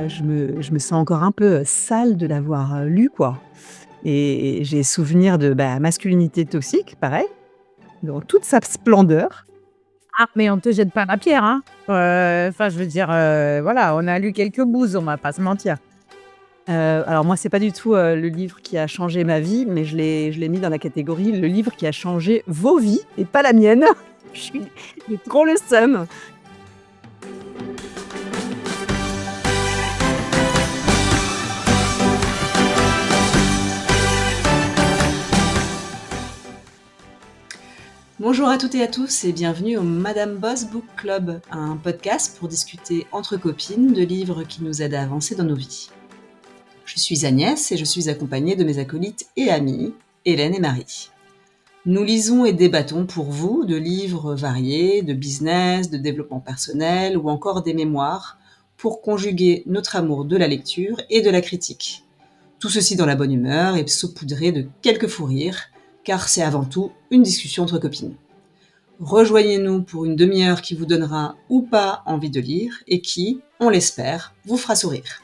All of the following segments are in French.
Je me sens encore un peu, sale de l'avoir, lu quoi et j'ai souvenir de, masculinité toxique, pareil, dans toute sa splendeur. Ah, mais on te jette pas la pierre, hein. Enfin, je veux dire, voilà, on a lu quelques bouses, on va pas se mentir. Alors moi, c'est pas du tout, le livre qui a changé ma vie, mais je l'ai mis dans la catégorie le livre qui a changé vos vies et pas la mienne. Je suis j'ai trop le seum. Bonjour à toutes et à tous et bienvenue au Madame Boss Book Club, un podcast pour discuter entre copines de livres qui nous aident à avancer dans nos vies. Je suis Agnès et je suis accompagnée de mes acolytes et amies, Hélène et Marie. Nous lisons et débattons pour vous de livres variés, de business, de développement personnel ou encore des mémoires pour conjuguer notre amour de la lecture et de la critique. Tout ceci dans la bonne humeur et saupoudré de quelques fous rires, car c'est avant tout une discussion entre copines. Rejoignez-nous pour une demi-heure qui vous donnera ou pas envie de lire et qui, on l'espère, vous fera sourire.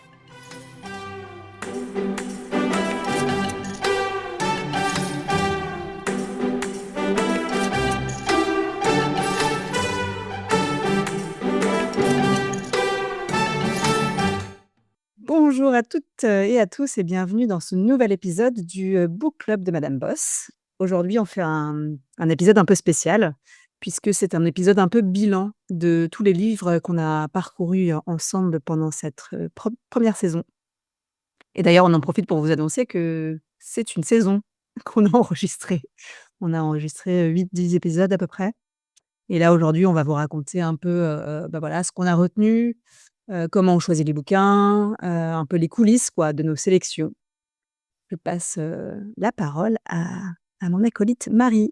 Bonjour à toutes et à tous et bienvenue dans ce nouvel épisode du Book Club de Madame Boss. Aujourd'hui, on fait un épisode un peu spécial puisque c'est un épisode un peu bilan de tous les livres qu'on a parcourus ensemble pendant cette première saison. Et d'ailleurs, on en profite pour vous annoncer que c'est une saison qu'on a enregistrée. On a enregistré 8-10 épisodes à peu près. Et là, aujourd'hui, on va vous raconter un peu voilà, ce qu'on a retenu, comment on choisit les bouquins, un peu les coulisses quoi, de nos sélections. Je passe, la parole à mon acolyte Marie.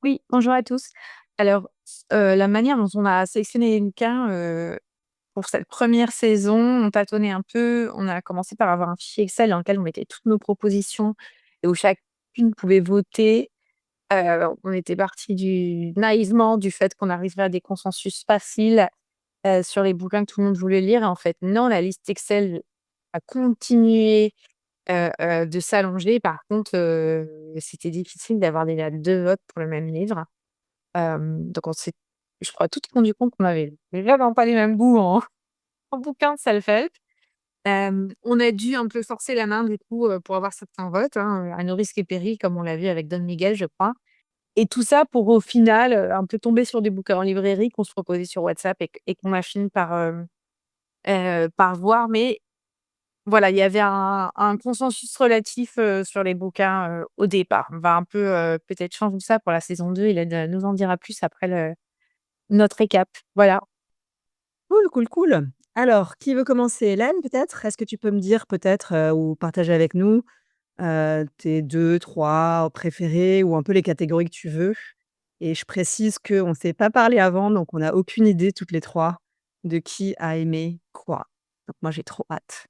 Oui, bonjour à tous. Alors, la manière dont on a sélectionné les bouquins, pour cette première saison, on tâtonnait un peu. On a commencé par avoir un fichier Excel dans lequel on mettait toutes nos propositions et où chacune pouvait voter. On était parti naïvement du fait qu'on arriverait à des consensus faciles, sur les bouquins que tout le monde voulait lire et en fait non, la liste Excel a continué de s'allonger. Par contre, c'était difficile d'avoir déjà 2 votes pour le même livre. Donc on s'est, je crois, toutes rendu compte qu'on avait vraiment pas les mêmes goûts en en bouquins de self-help. On a dû un peu forcer la main du coup, pour avoir certains votes, hein, à nos risques et périls comme on l'a vu avec Don Miguel, je crois. Et tout ça pour au final, un peu tomber sur des bouquins en librairie qu'on se proposait sur WhatsApp et qu'on a fini par voir. Mais voilà, il y avait un consensus relatif, sur les bouquins, au départ. On va un peu, peut-être changer ça pour la saison 2. Il nous en dira plus après notre récap. Voilà. Cool, cool, cool. Alors, qui veut commencer? Hélène, peut-être? Est-ce que tu peux me dire peut-être, ou partager avec nous, tes 2-3 préférés ou un peu les catégories que tu veux? Et je précise qu'on ne s'est pas parlé avant, donc on n'a aucune idée toutes les 3 de qui a aimé quoi. Donc moi, j'ai trop hâte.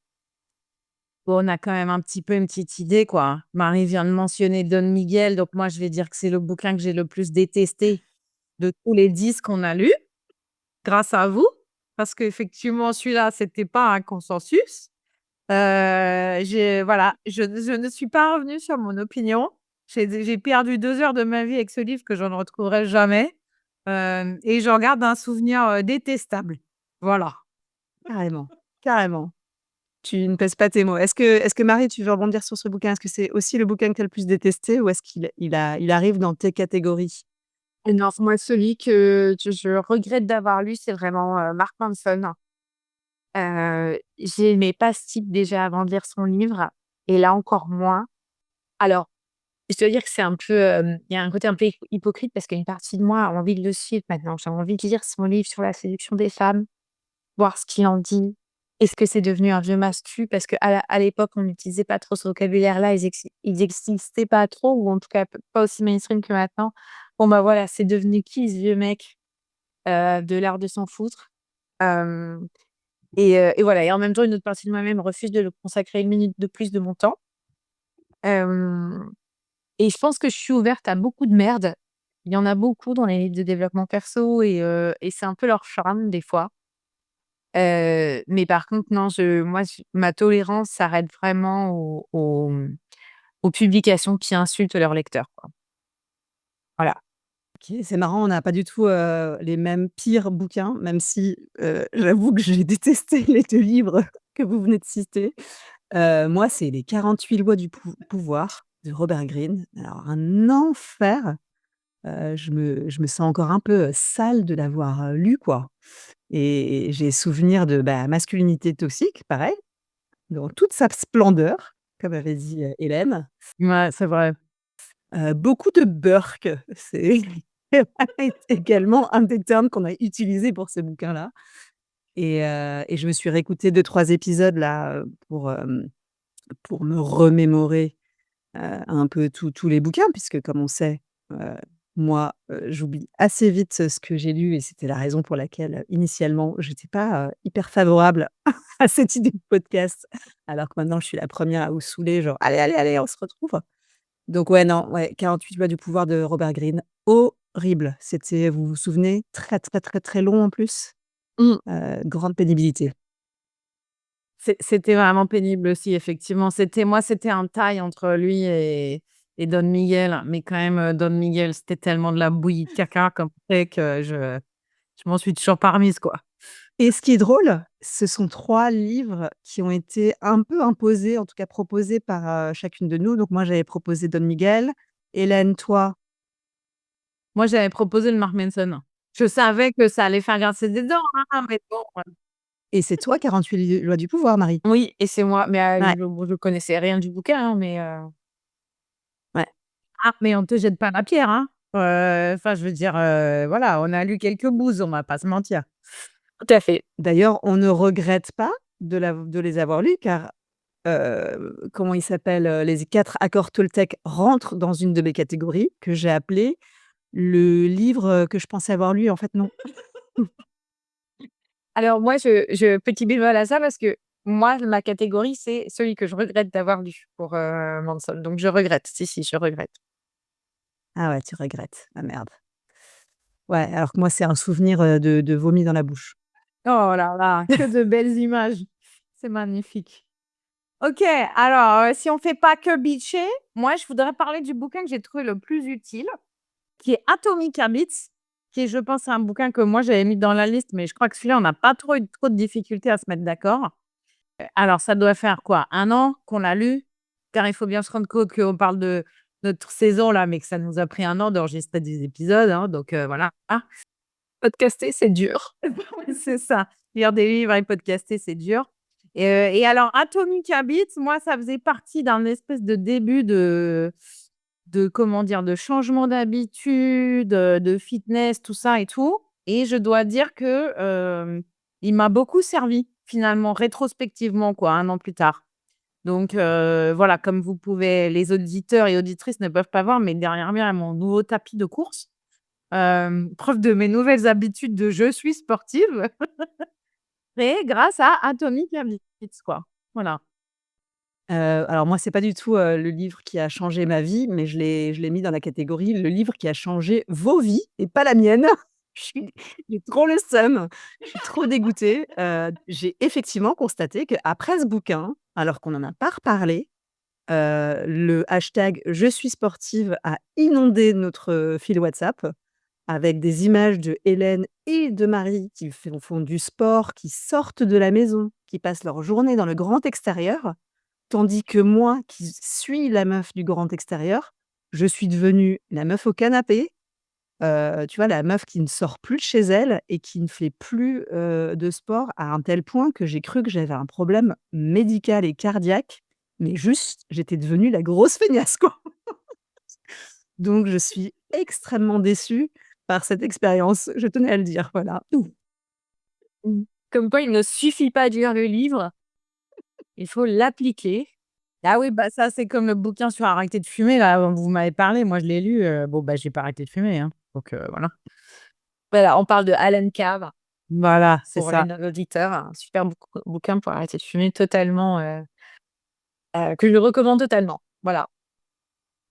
Bon, on a quand même un petit peu une petite idée, quoi. Marie vient de mentionner Don Miguel, donc moi, je vais dire que c'est le bouquin que j'ai le plus détesté de tous les 10 qu'on a lus, grâce à vous, parce qu'effectivement, celui-là, c'était pas un consensus. Je ne suis pas revenue sur mon opinion. J'ai perdu 2 heures de ma vie avec ce livre que je ne retrouverai jamais, et j'en garde un souvenir, détestable. Voilà. Carrément, carrément. Tu ne pèses pas tes mots. Est-ce que Marie, tu veux rebondir sur ce bouquin? Est-ce que c'est aussi le bouquin que tu as le plus détesté ou est-ce qu'il arrive dans tes catégories? Et non, moi, celui que je regrette d'avoir lu, c'est vraiment, Mark Manson. J'aimais pas ce type déjà avant de lire son livre et là encore moins. Alors, je dois dire que c'est un peu, il y a un côté un peu hypocrite parce qu'une partie de moi a envie de le suivre maintenant. J'ai envie de lire son livre sur la séduction des femmes, voir ce qu'il en dit. Est-ce que c'est devenu un vieux mastu? Parce qu'à l'époque, on n'utilisait pas trop ce vocabulaire-là, ils existaient pas trop ou en tout cas pas aussi mainstream que maintenant. Bon, bah, voilà, c'est devenu qui ce vieux mec, de l'art de s'en foutre? Hem et voilà et en même temps, une autre partie de moi-même refuse de le consacrer 1 minute de plus de mon temps. Hem Et je pense que je suis ouverte à beaucoup de merde, Il y en a beaucoup dans les livres de développement perso et c'est un peu leur charme des fois. Mais par contre, non, ma tolérance s'arrête vraiment aux publications qui insultent leurs lecteurs, quoi. Voilà. OK, c'est marrant, on n'a pas du tout, les mêmes pires bouquins, même si, j'avoue que j'ai détesté les 2 livres que vous venez de citer. Moi, c'est les 48 lois du pouvoir de Robert Greene. Alors un enfer, je me sens encore un peu, sale de l'avoir, lu, quoi, et j'ai souvenir de, bah, masculinité toxique, pareil, dans toute sa splendeur, comme avait dit, Hélène. Ouais, c'est vrai. Beaucoup de Burke, c'est également un des termes qu'on a utilisé pour ce bouquin-là, et je me suis réécouté 2-3 épisodes là, pour me remémorer, un peu tous les bouquins puisque comme on sait, heu, moi, j'oublie assez vite ce que j'ai lu et c'était la raison pour laquelle, initialement, j'étais pas, hyper favorable à cette idée de podcast. Alors que maintenant je suis la première à vous saouler genre: «Allez, allez, allez, on se retrouve». Donc ouais, non, ouais, 48 lois du pouvoir de Robert Greene, horrible. C'était, vous vous souvenez? Très, très, très, très long en plus, Mmh. grande pénibilité. C'était vraiment pénible aussi, effectivement. C'était un taille entre lui et Don Miguel, mais quand même, Don Miguel, c'était tellement de la bouillie de caca comme fait que je m'en suis toujours pas remise, quoi. Et ce qui est drôle, ce sont 3 livres qui ont été un peu imposés, en tout cas proposés par, chacune de nous. Donc moi, j'avais proposé Don Miguel. Hélène, toi? Moi, j'avais proposé le Mark Manson. Je savais que ça allait faire grincer des dents, hein, mais bon, Et c'est toi 48 lois du pouvoir, Marie? oui et c'est moi, mais Ouais, je connaissais rien du bouquin, hein, ouais. mais on te jette pas la pierre, hein. Enfin, je veux dire, voilà, on a lu quelques bouses, on va pas se mentir. Tout à fait. D'ailleurs, on ne regrette pas de les avoir lus car, comment il s'appelle? Les 4 accords Toltec rentrent dans une de mes catégories que j'ai appelée le livre, que je pensais avoir lu, en fait, non. Alors moi, petit bémol à ça parce que moi, ma catégorie, c'est celui que je regrette d'avoir lu pour, Manson. Donc je regrette. Si, si, je regrette. Ah ouais, tu regrettes. Ah merde. Ouais, alors que moi, c'est un souvenir, de vomi dans la bouche. Oh là là, que de belles images. C'est magnifique. OK, alors, si on fait pas que bitcher, moi, je voudrais parler du bouquin que j'ai trouvé le plus utile, qui est Atomic Habits, qui est, je pense, un bouquin que moi, j'avais mis dans la liste, mais je crois que celui-là, on n'a pas trop eu trop de difficultés à se mettre d'accord. Alors ça doit faire quoi? 1 an qu'on l'a lu? Car il faut bien se rendre compte qu'on parle de notre saison là, mais que ça nous a pris 1 an d'enregistrer des épisodes, hein, donc voilà. Ah, podcaster, c'est dur. C'est ça. Lire des livres et podcaster, c'est dur et alors Atomic Habits, moi, ça faisait partie d'un espèce de début de comment dire? De changement d'habitude, de fitness, tout ça et tout et je dois dire que, il m'a beaucoup servi finalement, rétrospectivement quoi, 1 an plus tard. Donc voilà, comme vous pouvez les auditeurs et auditrices ne peuvent pas voir, mais derrière moi, il y a mon nouveau tapis de course, preuve de mes nouvelles habitudes de «je suis sportive» créées grâce à Atomic Habits, quoi. Voilà. Alors moi, c'est pas du tout, le livre qui a changé ma vie, mais je l'ai mis dans la catégorie le livre qui a changé vos vies et pas la mienne. Je suis j'ai trop le seum, je suis trop dégoûtée. J'ai effectivement constaté qu'après ce bouquin, alors qu'on n'en a pas reparlé, le hashtag «Je suis sportive» a inondé notre, fil WhatsApp avec des images de Hélène et de Marie qui font du sport, qui sortent de la maison, qui passent leur journée dans le grand extérieur. Tandis que moi, qui suis la meuf du grand extérieur, je suis devenue la meuf au canapé, tu vois? La meuf qui ne sort plus de chez elle et qui ne fait plus, de sport à un tel point que j'ai cru que j'avais un problème médical et cardiaque, mais juste, j'étais devenue la grosse feignasse, quoi. Donc je suis extrêmement déçue par cette expérience, je tenais à le dire, voilà. Mmh. Comme quoi il ne suffit pas de lire le livre, il faut l'appliquer. Ah oui, bah, ça, c'est comme le bouquin sur arrêter de fumer là, dont vous m'avez parlé. Moi, je l'ai lu, bon, bah, j'ai pas arrêté de fumer, hein, donc voilà. Voilà, on parle de Alan Carr Voilà, c'est pour les ça. non-auditeurs, un super bouquin pour arrêter de fumer totalement, que je recommande totalement. Voilà.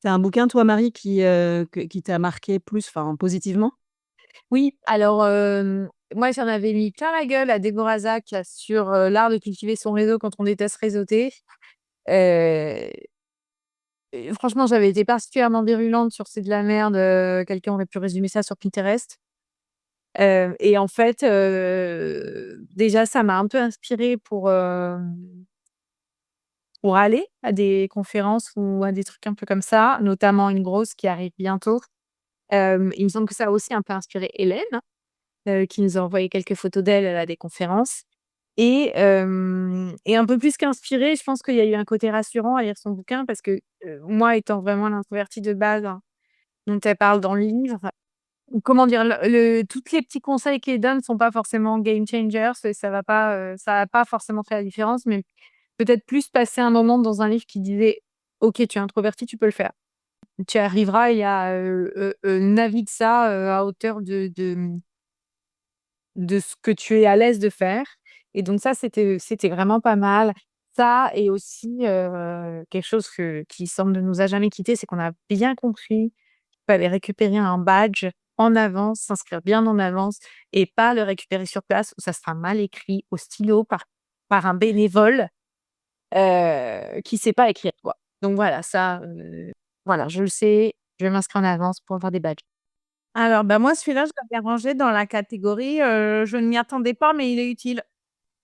C'est un bouquin, toi, Marie, qui t'a marqué plus, enfin, positivement? Oui, alors, moi, j'en avais mis plein la gueule à Deborah Zack sur, l'art de cultiver son réseau quand on déteste réseauter. Heu et franchement, j'avais été particulièrement virulente sur «C'est de la merde», quelqu'un aurait pu résumer ça sur Pinterest. Et en fait, déjà, ça m'a un peu inspirée pour aller à des conférences ou à des trucs un peu comme ça, notamment une grosse qui arrive bientôt. Il me semble que ça a aussi un peu inspiré Hélène, qui nous a envoyé quelques photos d'elle, à des conférences et un peu plus qu'inspirée, je pense qu'il y a eu un côté rassurant à lire son bouquin parce que, moi étant vraiment l'introvertie de base, hein, dont elle parle dans le livre, comment dire? Toutes les petits conseils qu'elle donne sont pas forcément game changers et ça va pas forcément faire la différence, mais peut-être plus passer un moment dans un livre qui disait: «OK, tu es introverti, tu peux le faire. Tu y arriveras et navigue ça, à hauteur de ce que tu es à l'aise de faire» et donc ça, c'était vraiment pas mal. Ça et aussi, quelque chose qui semble ne nous a jamais quittés, c'est qu'on a bien compris qu'il fallait récupérer un badge en avance, s'inscrire bien en avance et pas le récupérer sur place où ça sera mal écrit au stylo par un bénévole, qui sait pas écrire, quoi. Donc voilà, ça, voilà, je le sais, je vais m'inscrire en avance pour avoir des badges. Alors, bah, moi, celui-là, je l'avais rangé dans la catégorie, je ne m'y attendais pas, mais il est utile.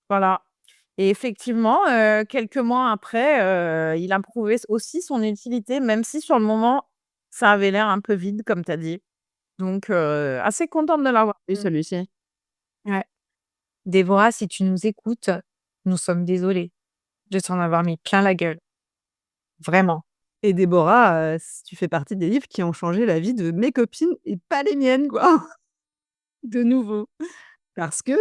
Voilà et effectivement, quelques mois après, il a prouvé aussi son utilité, même si sur le moment, ça avait l'air un peu vide comme tu as dit. Donc, assez contente de l'avoir eu Mmh. celui-ci. Ouais. Déborah, si tu nous écoutes, nous sommes désolés de t'en avoir mis plein la gueule. Vraiment. Et Déborah, tu fais partie des livres qui ont changé la vie de mes copines et pas les miennes, quoi, de nouveau. Parce que,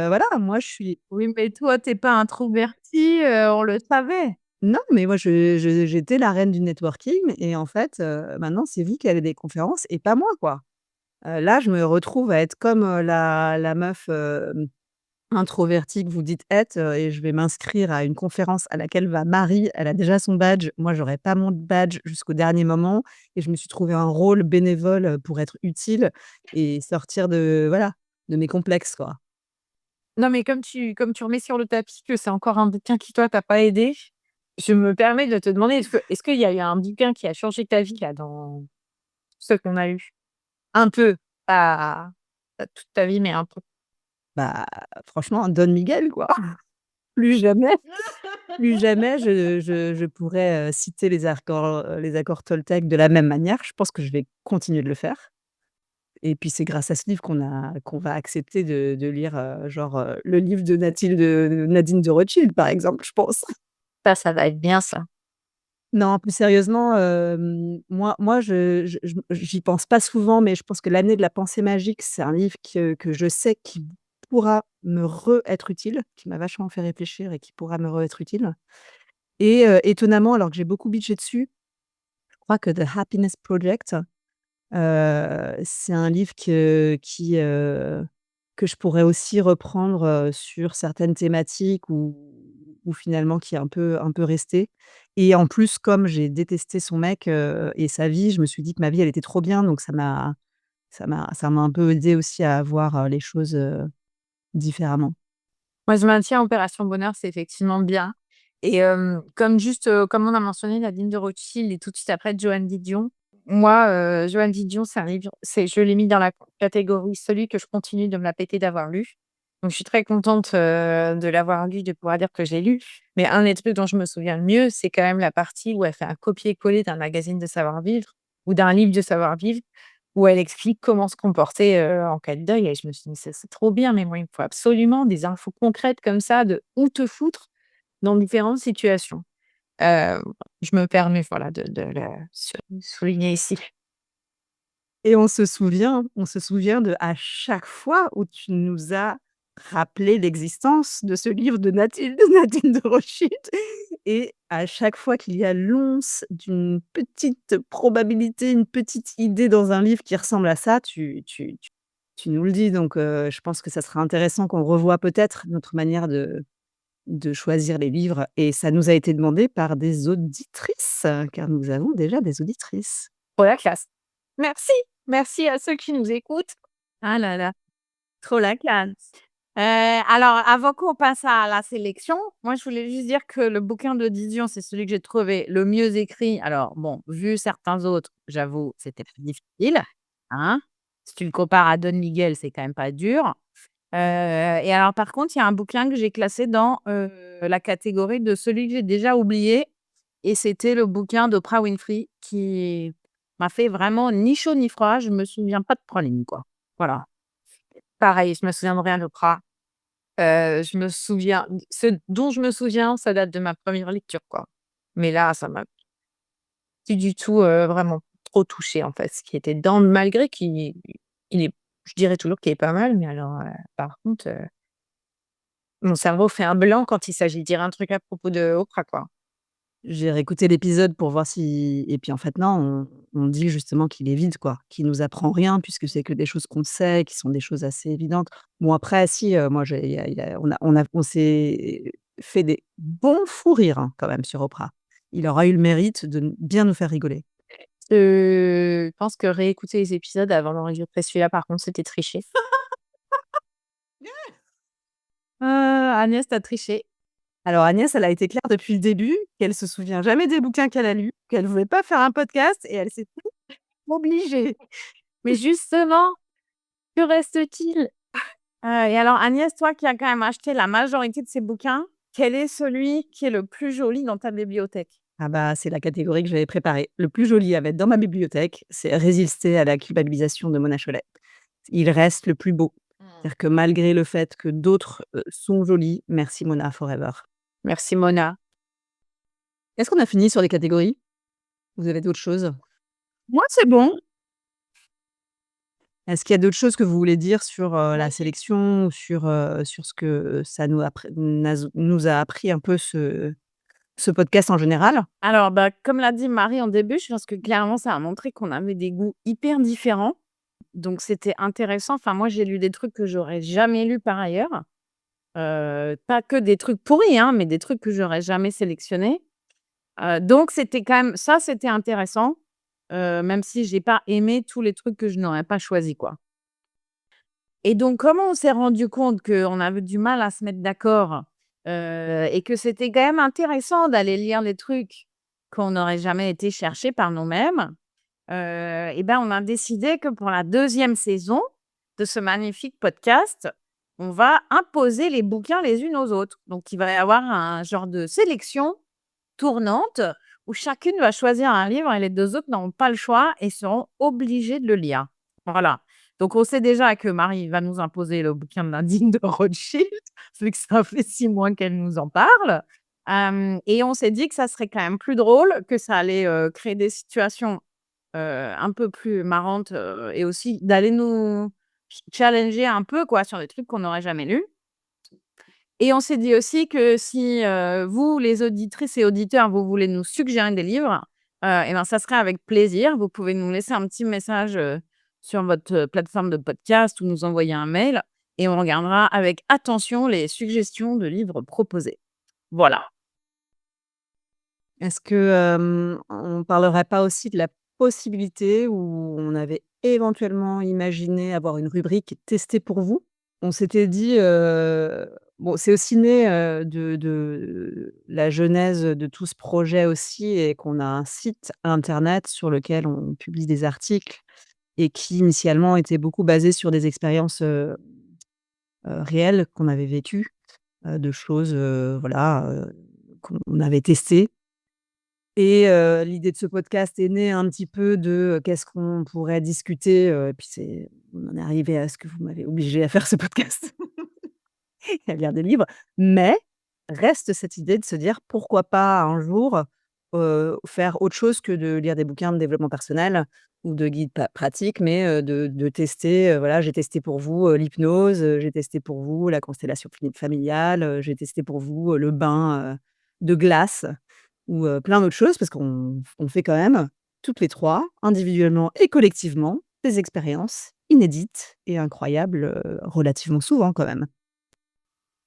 voilà, moi, je suis Oui, mais toi, tu es pas introvertie, on le savait. non, mais moi, j'étais la reine du networking et en fait, maintenant, c'est vous qui allez des conférences et pas moi, quoi. Là, je me retrouve à être comme, la meuf, introvertie que vous dites être, et je vais m'inscrire à une conférence à laquelle va Marie. Elle a déjà son badge. Moi, j'aurai pas mon badge jusqu'au dernier moment et je me suis trouvé un rôle bénévole, pour être utile et sortir de voilà, de mes complexes, quoi. Non, mais comme tu remets sur le tapis que c'est encore un bouquin qui, toi, t'a pas aidé, je me permets de te demander, est-ce qu'il y a eu un bouquin qui a changé ta vie, là, dans ceux qu'on a eus? Un peu, pas toute ta vie, mais un peu. Bah, franchement, Don Miguel, quoi. Plus jamais, plus jamais je pourrais, citer les accords Toltec de la même manière. Je pense que je vais continuer de le faire et puis c'est grâce à ce livre qu'on va accepter de lire, genre, le livre de Nadine de Rothschild, par exemple, je pense. Ça va être bien ça. Non, plus sérieusement, moi j'y pense pas souvent, mais je pense que «L'année de la pensée magique», c'est un livre que je sais qui pourra me être utile, qui m'a vachement fait réfléchir et qui pourra me être utile et étonnamment, alors que j'ai beaucoup bitché dessus, je crois que The Happiness Project, c'est un livre que je pourrais aussi reprendre, sur certaines thématiques ou finalement qui est un peu resté et en plus, comme j'ai détesté son mec, et sa vie, je me suis dit que ma vie, elle était trop bien donc ça m'a un peu aidé aussi à voir, les choses, différemment. Moi, je maintiens Opération Bonheur, c'est effectivement bien et comme on a mentionné Nadine de Rothschild et tout de suite après Joan Didion. Moi, Joan Didion, c'est un livre je l'ai mis dans la catégorie celui que je continue de me la péter d'avoir lu. Donc je suis très contente, de l'avoir lu, de pouvoir dire que j'ai lu. Mais un des trucs dont je me souviens le mieux, c'est quand même la partie où elle fait un copier-coller d'un magazine de savoir-vivre ou d'un livre de savoir-vivre où elle explique comment se comporter, en cas de deuil et je me suis dit: «C'est trop bien, mais moi, il me faut absolument des infos concrètes comme ça de où te foutre dans différentes situations». Heu, je me permets, voilà, de le souligner ici. Et on se souvient de à chaque fois où tu nous as rappelé l'existence de ce livre de Nadine de Rothschild et à chaque fois qu'il y a l'once d'une petite probabilité, une petite idée dans un livre qui ressemble à ça, tu nous le dis donc je pense que ça sera intéressant qu'on revoie peut-être notre manière de choisir les livres et ça nous a été demandé par des auditrices, car nous avons déjà des auditrices. Trop la classe. Merci, merci à ceux qui nous écoutent. Ah là là, trop la classe. Alors avant qu'on passe à la sélection, moi je voulais juste dire que le bouquin de Didion, c'est celui que j'ai trouvé le mieux écrit. Alors bon, vu certains autres, j'avoue, c'était plus difficile, hein. Si tu le compares à Don Miguel, c'est quand même pas dur. Et alors par contre, il y a un bouquin que j'ai classé dans, la catégorie de celui que j'ai déjà oublié et c'était le bouquin d'Oprah Winfrey qui m'a fait vraiment ni chaud ni froid. Je me souviens pas de 3 lignes, quoi. Voilà. Pareil, je me souviens de rien d'Oprah. Je me souviens ce dont je me souviens, ça date de ma première lecture, quoi. Mais là, ça m'a plus du tout, vraiment trop touchée, en fait, ce qui était dedans, malgré qu'il il est je dirais toujours qu'il est pas mal, mais alors, par contre, mon cerveau fait un blanc quand il s'agit de dire un truc à propos de Oprah, quoi. J'ai réécouté l'épisode pour voir si et puis en fait non, on dit justement qu'il est vide quoi, qu'il nous apprend rien puisque c'est que des choses qu'on sait, qui sont des choses assez évidentes. Bon après si, moi j'ai on s'est fait des bons fous rires, hein, quand même sur Oprah. Il aura eu le mérite de bien nous faire rigoler. Je pense que réécouter les épisodes avant d'enregistrer celui-là, par contre, c'était tricher. Agnès, tu triché. Alors Agnès, elle a été claire depuis le début qu'elle se souvient jamais des bouquins qu'elle a lus, qu'elle ne voulait pas faire un podcast et elle s'est obligée. Mais justement, que reste-t-il? Et alors Agnès, toi qui as quand même acheté la majorité de ces bouquins, quel est celui qui est le plus joli dans ta bibliothèque? Ah bah, c'est la catégorie que j'avais préparée. Le plus joli à mettre dans ma bibliothèque, c'est Résister à la culpabilisation de Mona Chollet. Il reste le plus beau. Mmh. C'est-à-dire que malgré le fait que d'autres, sont jolis, merci Mona forever. Merci Mona. Est-ce qu'on a fini sur les catégories? Vous avez d'autres choses? Moi, c'est bon. Est-ce qu'il y a d'autres choses que vous voulez dire sur, la sélection ou sur ce que ça nous a appris un peu ce podcast en général? Alors, bah, comme l'a dit Marie en début, je pense que clairement, ça a montré qu'on avait des goûts hyper différents. Donc, c'était intéressant. Enfin, moi, j'ai lu des trucs que j'aurais jamais lus par ailleurs. Pas que des trucs pourris, hein, mais des trucs que j'aurais jamais sélectionnés. Donc, c'était quand même ça, c'était intéressant, même si j'ai pas aimé tous les trucs que je n'aurais pas choisis, quoi. Et donc, comment on s'est rendu compte qu'on avait du mal à se mettre d'accord, et que c'était quand même intéressant d'aller lire les trucs qu'on n'aurait jamais été chercher par nous-mêmes, et ben, on a décidé que pour la deuxième saison de ce magnifique podcast, on va imposer les bouquins les unes aux autres. Donc il va y avoir un genre de sélection tournante où chacune va choisir un livre et les 2 autres n'auront pas le choix et seront obligées de le lire. Voilà. Donc on sait déjà que Marie va nous imposer le bouquin de Nadine de Rothschild, vu que ça fait 6 mois qu'elle nous en parle. Et on s'est dit que ça serait quand même plus drôle, que ça allait, créer des situations, un peu plus marrantes, et aussi d'aller nous challenger un peu quoi, sur des trucs qu'on n'aurait jamais lus. Et on s'est dit aussi que si, vous, les auditrices et auditeurs, vous voulez nous suggérer des livres, et ben, ça serait avec plaisir. Vous pouvez nous laisser un petit message, sur votre, plateforme de podcast ou nous envoyer un mail et on regardera avec attention les suggestions de livres proposés. Voilà. Est-ce que, on parlerait pas aussi de la possibilité où on avait éventuellement imaginé avoir une rubrique testée pour vous? On s'était dit, bon, c'est aussi né, de la genèse de tout ce projet aussi et qu'on a un site internet sur lequel on publie des articles et qui initialement était beaucoup basé sur des expériences, réelles qu'on avait vécues, de choses, voilà, qu'on avait testées. Et l'idée de ce podcast est née un petit peu de, qu'est-ce qu'on pourrait discuter, et puis on en est arrivé à ce que vous m'avez obligé à faire ce podcast et à lire des livres. Mais reste cette idée de se dire: «Pourquoi pas un jour, faire autre chose que de lire des bouquins de développement personnel ou de guides pratiques, mais de tester, voilà, j'ai testé pour vous, l'hypnose, j'ai testé pour vous la constellation familiale, j'ai testé pour vous, le bain, de glace». Ou plein d'autres choses parce qu'on fait quand même, toutes les 3 individuellement et collectivement, des expériences inédites et incroyables, relativement souvent quand même.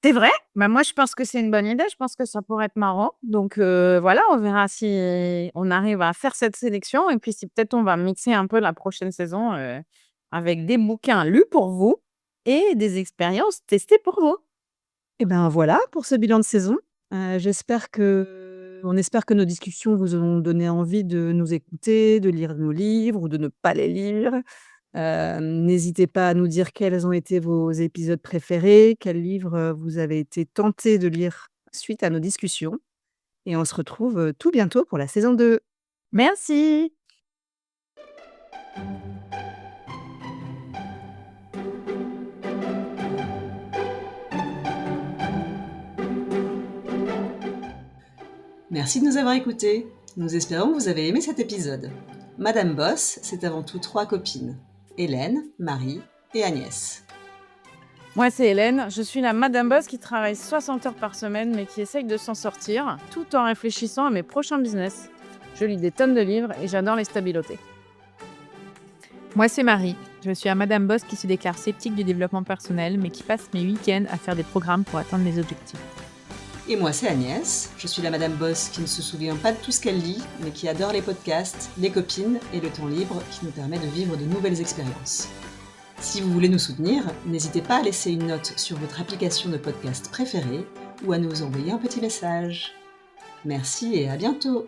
C'est vrai? Bah, moi, je pense que c'est une bonne idée. Je pense que ça pourrait être marrant. Donc, voilà, on verra si on arrive à faire cette sélection et puis si peut-être on va mixer un peu la prochaine saison, avec des bouquins lus pour vous et des expériences testées pour vous. Et ben, voilà pour ce bilan de saison. On espère que nos discussions vous ont donné envie de nous écouter, de lire nos livres ou de ne pas les lire. N'hésitez pas à nous dire quels ont été vos épisodes préférés, quels livres, vous avez été tentés de lire suite à nos discussions et on se retrouve, tout bientôt pour la saison 2. Merci. Merci de nous avoir écoutés. Nous espérons que vous avez aimé cet épisode. Madame Boss, c'est avant tout 3 copines: Hélène, Marie et Agnès. Moi, c'est Hélène. Je suis la Madame Boss qui travaille 60 heures par semaine, mais qui essaye de s'en sortir, tout en réfléchissant à mes prochains business. Je lis des tonnes de livres et j'adore les stabiloter. Moi, c'est Marie. Je suis un Madame Boss qui se déclare sceptique du développement personnel, mais qui passe mes week-ends à faire des programmes pour atteindre mes objectifs. Et moi, c'est Agnès. Je suis la Madame Boss qui ne se souvient pas de tout ce qu'elle lit, mais qui adore les podcasts, les copines et le temps libre qui nous permet de vivre de nouvelles expériences. Si vous voulez nous soutenir, n'hésitez pas à laisser une note sur votre application de podcast préférée ou à nous envoyer un petit message. Merci et à bientôt!